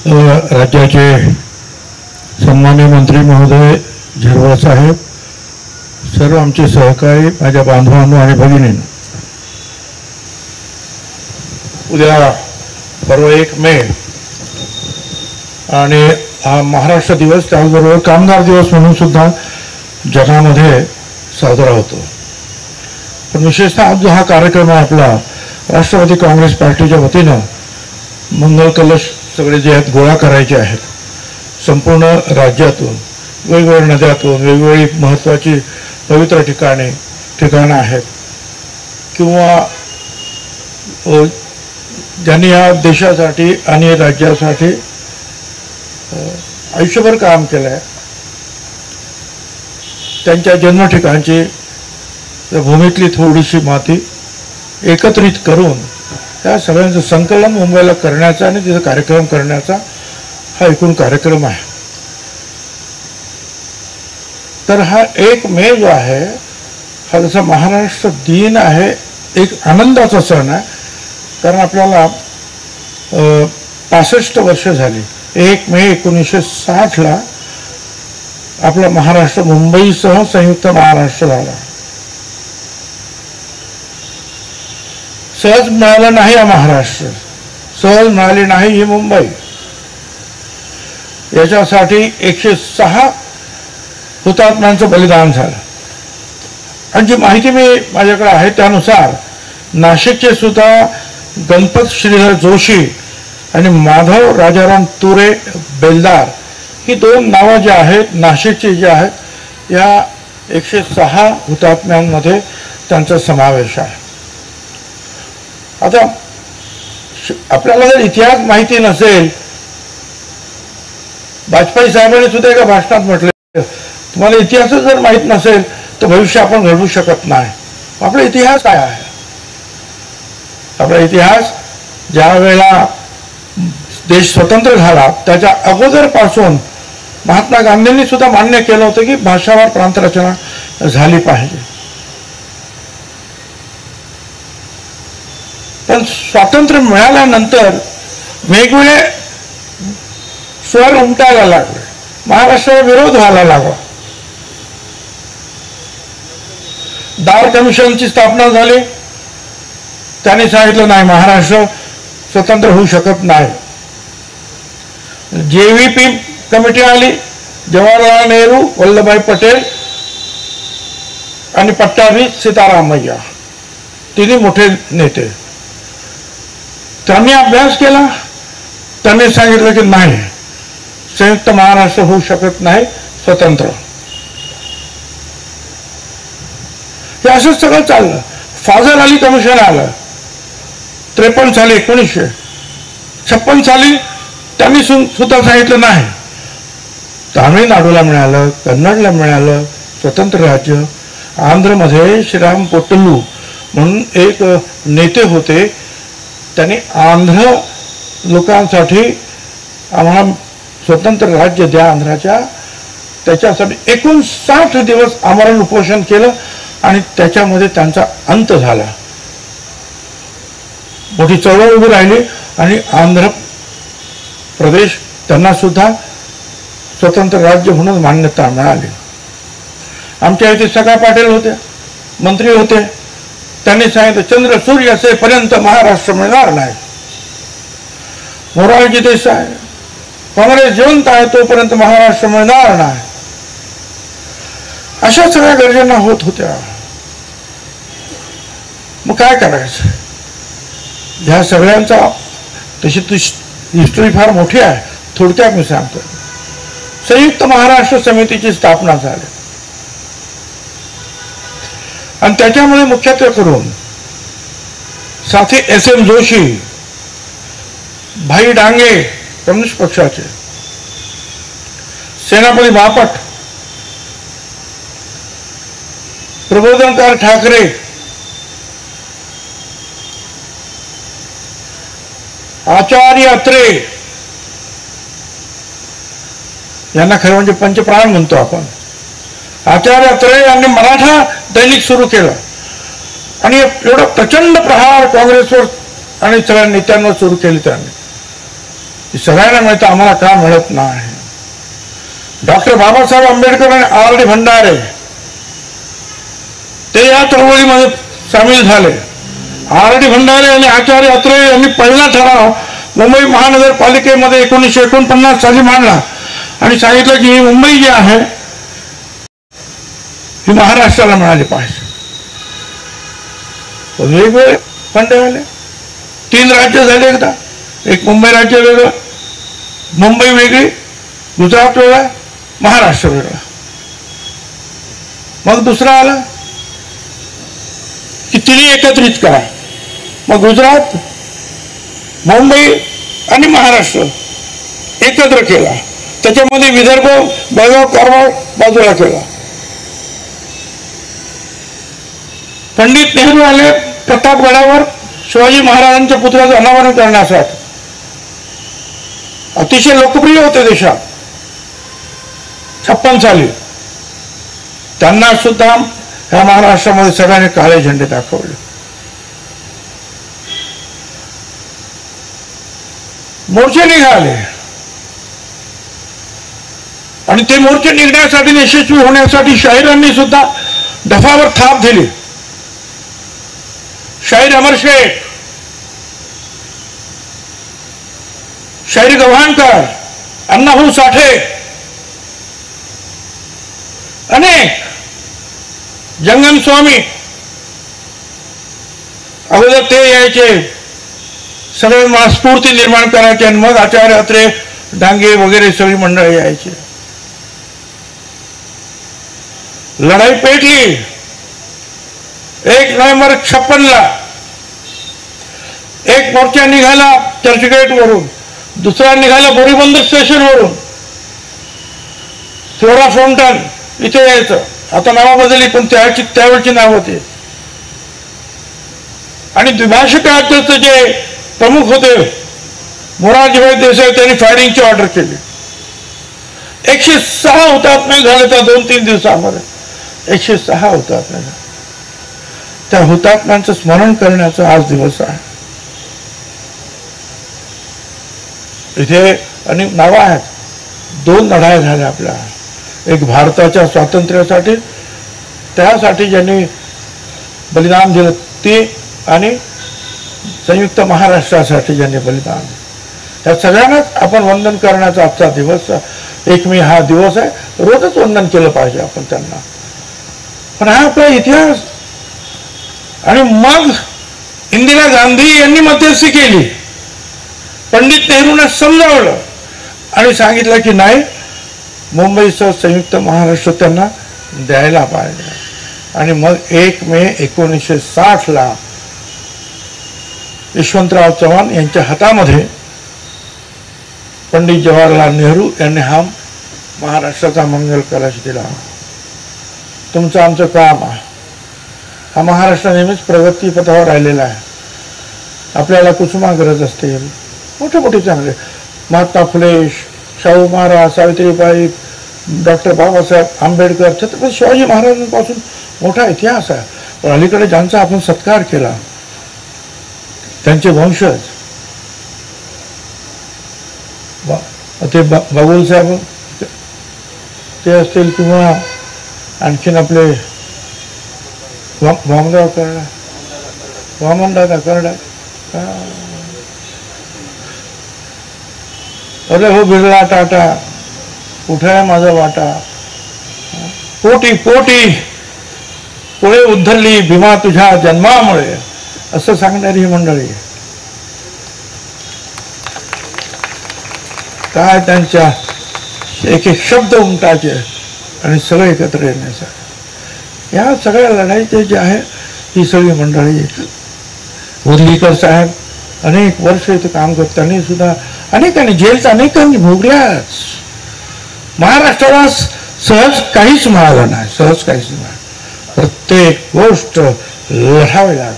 राज्याचे सन्माननीय मंत्री महोदय झिरवाळ साहेब, सर्व आमचे सहकारी, माझ्या बांधवांनो आणि भगिनींनो, उद्या पर्व 1 मे आणि हा महाराष्ट्र दिवस, त्याचबरोबर कामगार दिवस म्हणून सुद्धा जगामध्ये साजरा होतो. पण विशेषतः जो हा कार्यक्रम आहे आपला राष्ट्रवादी काँग्रेस पार्टीच्या वतीनं मंगल कलश सगळे जे आहेत गोळा करायचे आहेत. संपूर्ण राज्यातून वेगवेगळ्या नद्यातून वेगवेगळी महत्त्वाची पवित्र ठिकाणं आहेत किंवा ज्यांनी या देशासाठी आणि राज्यासाठी आयुष्यभर काम केलं आहे, त्यांच्या जन्मठिकाणची भूमीतली थोडीशी माती एकत्रित करून त्या सगळ्यांचं संकलन मुंबईला करण्याचा आणि तिथं कार्यक्रम करण्याचा हा एकूण कार्यक्रम आहे. तर हा 1 मे जो आहे हा जसा महाराष्ट्र दिन आहे, एक आनंदाचा सण आहे. कारण आपल्याला 65 वर्ष झाली. 1 मे 1960ला आपला महाराष्ट्र मुंबईसह संयुक्त महाराष्ट्र झाला. सहज मिळाला नाही हा महाराष्ट्र, सहज मिळाली नाही ही मुंबई. याच्यासाठी 106 हुतात्म्यांचं बलिदान झालं. आणि जी माहिती माझ्याकडे आहे त्यानुसार नाशिकचे सुद्धा गणपत श्रीधर जोशी आणि माधव राजाराम तुरे बेलदार ही 2 नावं जी आहेत नाशिकची जी आहेत, या 106 हुतात्म्यांमध्ये त्यांचा समावेश आहे. आता आपल्याला जर इतिहास माहिती नसेल, वाजपेयी साहेबांनी सुद्धा एका भाषणात म्हटले, तुम्हाला इतिहासच जर माहीत नसेल तर भविष्य आपण घडवू शकत नाही. आपला इतिहास काय आहे? आपला इतिहास ज्या वेळेला देश स्वतंत्र झाला त्याच्या अगोदरपासून महात्मा गांधींनी सुद्धा मान्य केलं होतं की भाषावार प्रांतरचना झाली पाहिजे. पण स्वातंत्र्य मिळाल्यानंतर वेगवेगळे स्वर उमटायला लागले, महाराष्ट्राला विरोध व्हायला लागला. दार कमिशनची स्थापना झाली. त्यांनी सांगितलं नाही, महाराष्ट्र स्वतंत्र होऊ शकत नाही. JVP कमिटी आली, जवाहरलाल नेहरू, वल्लभभाई पटेल आणि पट्टाभी सीतारामय्या, 3 मोठे नेते. त्यांनी अभ्यास केला. त्यांनी सांगितलं की नाही, संयुक्त महाराष्ट्र होऊ शकत नाही स्वतंत्र. हे असंच सगळं चाललं. फाजल अली कमिशन आलं 53 साली, 1956 साली त्यांनी सुद्धा सांगितलं नाही. तामिळनाडूला मिळालं, कन्नडला मिळालं स्वतंत्र राज्य. आंध्रमध्ये श्रीराम पोट्टलू म्हणून एक नेते होते, त्यांनी आंध्र लोकांसाठी आम्हाला स्वतंत्र राज्य द्या आंध्राच्या, त्याच्यासाठी 59 दिवस आमरण उपोषण केलं आणि त्याच्यामध्ये त्यांचा अंत झाला. मोठी चळवळ उभी राहिली आणि आंध्र प्रदेश त्यांना सुद्धा स्वतंत्र राज्य म्हणून मान्यता मिळाली. आमच्या इथे सखा पाटील होते, मंत्री होते. त्यांनी सांगितलं चंद्र सूर्य असेपर्यंत महाराष्ट्र मिळणार नाही. मोरारजी देसाई, काँग्रेस जिवंत आहे तोपर्यंत महाराष्ट्र मिळणार नाही. अशा सगळ्या गर्जना होत होत्या. मग काय करायचं? ह्या सगळ्यांचा तशी हिस्ट्री फार मोठी आहे, थोडक्यात मी सांगतो. संयुक्त महाराष्ट्र समितीची स्थापना झाली आणि त्याच्यामध्ये मुख्यत्वे करून साथी SM जोशी, भाई डांगे कम्युनिस्ट पक्षाचे, सेनापती बापट, प्रबोधनकार ठाकरे, आचार्य अत्रे, यांना खरं म्हणजे पंचप्राण म्हणतो आपण. आचार्य अत्रे यांनी मराठा दैनिक सुरू केलं आणि एवढा प्रचंड प्रहार काँग्रेसवर आणि सगळ्या नेत्यांवर सुरू केले त्यांनी. सगळ्यांना मिळतं, आम्हाला का मिळत नाही. डॉक्टर बाबासाहेब आंबेडकर आणि आर.डी. भंडारे ते या चळवळीमध्ये सामील झाले. आर.डी. भंडारे आणि आचार्य अत्रे यांनी पहिला ठराव मुंबई महानगरपालिकेमध्ये 1949 साली मांडला आणि सांगितलं की ही मुंबई जी आहे ही महाराष्ट्राला मिळाली पाहिजे. वेगवेगळे फंड झाले, 3 राज्य झाले. एकदा एक मुंबई राज्य वेगळं, मुंबई वेगळी, गुजरात वेगळा, महाराष्ट्र वेगळा. मग दुसरा आला की तिन्ही एकत्रित करा. मग गुजरात, मुंबई आणि महाराष्ट्र एकत्र केला. त्याच्यामध्ये विदर्भ, बेळगाव, कारवार बाजूला केला. पंडित नेहरू आले प्रतापगडावर शिवाजी महाराजांच्या पुतळ्याचं अनावरण करण्यासाठी. अतिशय लोकप्रिय होते देशात 56 साली. त्यांना सुद्धा ह्या महाराष्ट्रामध्ये सगळ्यांनी काळे झेंडे दाखवले. मोर्चे निघाले आणि ते मोर्चे निघण्यासाठी, यशस्वी होण्यासाठी शाहिरांनी सुद्धा दफावर थाप दिली. शाहीर अमर शेख, शाहीर गव्हाणकर, अण्णाभाऊ साठे, अनेक जंगम स्वामी अगोदर ते यायचे, सगळे स्फूर्ती निर्माण करायचे आणि मग आचार्य अत्रे, डांगे वगैरे सगळी मंडळी यायची. लढाई पेटली. 1 नोव्हेंबर 56 एक मोर्चा निघाला चर्चगेट वरून, दुसरा निघाला बोरीबंदर स्टेशन वरून. फ्लोरा फाउंटन इथे यायचं. आता नाव बदलली पण त्यावेळची नाव होती. आणि द्विभाषिक राज्याचे जे प्रमुख होते मोरारजीभाई देसाई, त्यांनी फायरिंगची ऑर्डर केली. 106 हुतात्मे झाले त्या 2-3 दिवसामध्ये. 106 हुतात्मे झाले. त्या हुतात्म्यांचं स्मरण करण्याचा आज दिवस आहे. इथे अनेक नावं आहेत. 2 लढाया झाल्या आपल्या. एक भारताच्या स्वातंत्र्यासाठी, त्यासाठी ज्यांनी बलिदान दिलं ते, आणि संयुक्त महाराष्ट्रासाठी ज्यांनी बलिदान दिलं, त्या सगळ्यांनाच आपण वंदन करण्याचा आजचा दिवस. 1 मे हा दिवस आहे. रोजच वंदन केलं पाहिजे आपण त्यांना. पण हा आपला इतिहास. आणि मग इंदिरा गांधी यांनी मध्यस्थी केली. पंडित नेहरूंना समजावलं आणि सांगितलं की नाही, मुंबईसह संयुक्त महाराष्ट्र त्यांना द्यायला पाहिजे. आणि मग 1 मे 1960 यशवंतराव चव्हाण यांच्या हातामध्ये पंडित जवाहरलाल नेहरू यांनी हा महाराष्ट्राचा मंगल कलश दिला. तुमचं आमचं काम आहे. हा महाराष्ट्र नेहमीच प्रगती पथावर राहिलेला आहे. आपल्याला कुसुमाग्रज असतील, मोठे मोठे चांगले महात्मा फुले, शाहू महाराज, सावित्रीबाई, डॉक्टर बाबासाहेब आंबेडकर, छत्रपती शिवाजी महाराजांपासून मोठा इतिहास आहे. पण अलीकडे ज्यांचा आपण सत्कार केला त्यांचे वंशज, ते बागुल साहेब ते असतील किंवा आणखीन आपले वामनराव कर्डा, वामनदादा कर्डा, अरे हो बिर्ला टाटा, कुठे आहे माझा वाटा, पोटी पोटी पुढे उद्धरली भीमा तुझ्या जन्मामुळे, असं सांगणारी ही मंडळी. काय त्यांच्या एक एक शब्द उमटायचे आणि सगळे एकत्र येण्यासाठी. या सगळ्या लढाईचे जे आहे ही सगळी मंडळी. उर्लीकर साहेब अनेक वर्ष इथे काम करत, त्यांनी सुद्धा अनेकांनी जेलचा अनेकांनी भोगल्याच. महाराष्ट्राला सहज काहीच मिळालं नाही, सहज काहीच नाही. प्रत्येक गोष्ट लढावी लागली.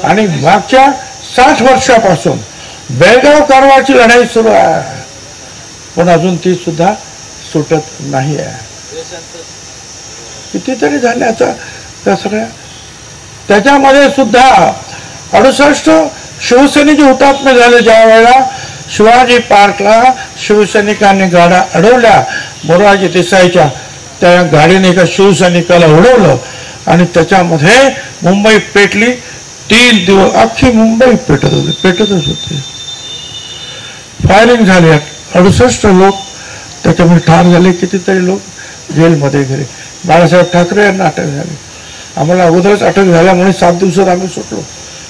आणि मागच्या 60 वर्षापासून बेळगाव कारवारची लढाई सुरू आहे, पण अजून ती सुद्धा सुटत नाही आहे. कितीतरी झाले आता त्या सगळ्या. त्याच्यामध्ये सुद्धा 68 शिवसेनेचे हुतात्मे झाले ज्या वेळेला, शिवाजी पार्कला शिवसैनिकांनी गाड्या अडवल्या, मोरारजी देसाईच्या त्या गाडीने एका शिवसैनिकाला उडवलं आणि त्याच्यामध्ये मुंबई पेटली. 3 दिवस अख्खी मुंबई पेटतच होते. फायरिंग झाली, 68 लोक त्याच्यामध्ये ठार झाले, कितीतरी लोक जेलमध्ये गेले. बाळासाहेब ठाकरे यांना अटक झाली. आम्हाला अगोदरच अटक झाल्यामुळे 7 दिवसात आम्ही सुटलो,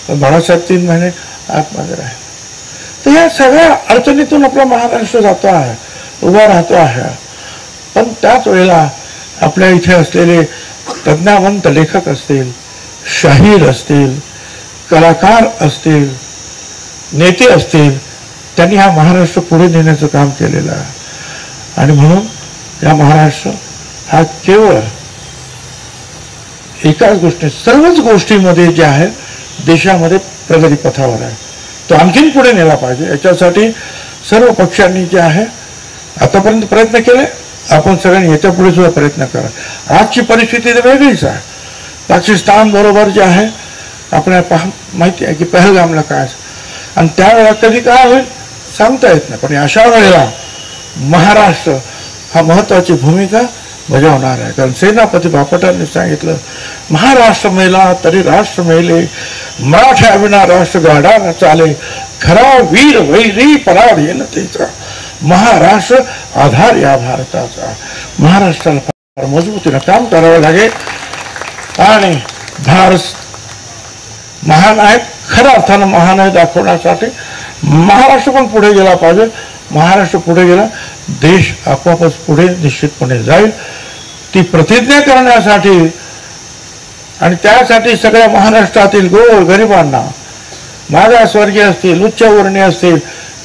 पण बाळासाहेब 3 महिने आतमध्ये राहिले. तर या सगळ्या अडचणीतून आपला महाराष्ट्र जातो आहे, उभा राहतो आहे. पण त्याच वेळेला आपल्या इथे असलेले प्रज्ञावंत लेखक असतील, शाहीर असतील, कलाकार असतील, नेते असतील, त्यांनी हा महाराष्ट्र पुढे नेण्याचं काम केलेलं आहे. आणि म्हणून या महाराष्ट्र हा केवळ एकाच गोष्टी, सर्वच गोष्टीमध्ये जे आहे देशामध्ये प्रगतीपथावर आहे, तो आणखीन पुढे नेला पाहिजे. याच्यासाठी सर्व पक्षांनी जे आहे आतापर्यंत प्रयत्न केले, आपण सगळ्यांनी याच्या पुढे सुद्धा प्रयत्न करा. आजची परिस्थिती तर वेगळीच आहे. पाकिस्तान बरोबर जे आहे आपल्याला माहिती आहे की पहलगामला काय, आणि त्यावेळेला कधी काय होईल सांगता येत नाही. पण अशा वेळेला महाराष्ट्र हा महत्वाची भूमिका बजावणार आहे. कारण सेनापती बापटांनी सांगितलं, महाराष्ट्र मेला तरी राष्ट्र मेले, मराठ्याविना राष्ट्र गाडा न चाले, खरा वीर वैरी पराड येनतेचा, महाराष्ट्र आधार या भारताचा. महाराष्ट्राला फार मजबूतीनं काम करावं लागेल. आणि भारत महान आहे, खऱ्या अर्थानं महान आहे दाखवण्यासाठी महाराष्ट्र पण पुढे गेला पाहिजे. महाराष्ट्र पुढे गेला, देश आपोआपच पुढे निश्चितपणे जाईल. ती प्रतिज्ञा करण्यासाठी आणि त्यासाठी सगळ्या महाराष्ट्रातील गोर गरिबांना, मागासवर्गीय असतील, उच्चवर्णीय असतील,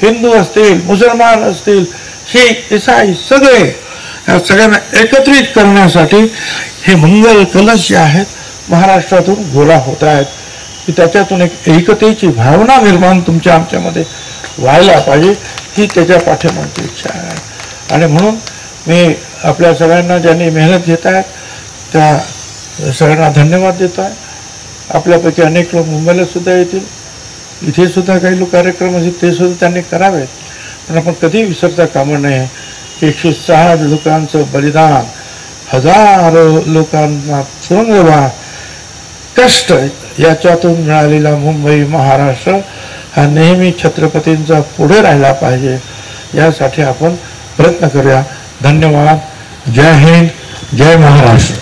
हिंदू असतील, मुसलमान असतील, शीख, ईसाई, सगळे या सगळ्यांना एकत्रित करण्यासाठी हे मंगल कलश जे आहेत महाराष्ट्रातून गोळा होत आहेत, की त्याच्यातून एक एकतेची भावना निर्माण तुमच्या आमच्यामध्ये व्हायला पाहिजे, ही त्याच्या पाठीमागची इच्छा आहे. आणि म्हणून मी आपल्या सगळ्यांना ज्यांनी मेहनत घेत आहेत त्या सगळ्यांना धन्यवाद देतो आहे. आपल्यापैकी अनेक लोक मुंबईला सुद्धा येतील, इथे सुद्धा काही लोक कार्यक्रम असतील ते सुद्धा त्यांनी करावेत. पण आपण कधी विसरता कामा नये की 106 लोकांचं बलिदान, हजारो लोकांना तुरुंगवास, कष्ट, याच्यातून मिळालेला मुंबई महाराष्ट्र हा नेहमी छत्रपतींचा पुढे राहिला पाहिजे, यासाठी आपण प्रयत्न करूया. धन्यवाद. जय हिंद, जय महाराष्ट्र.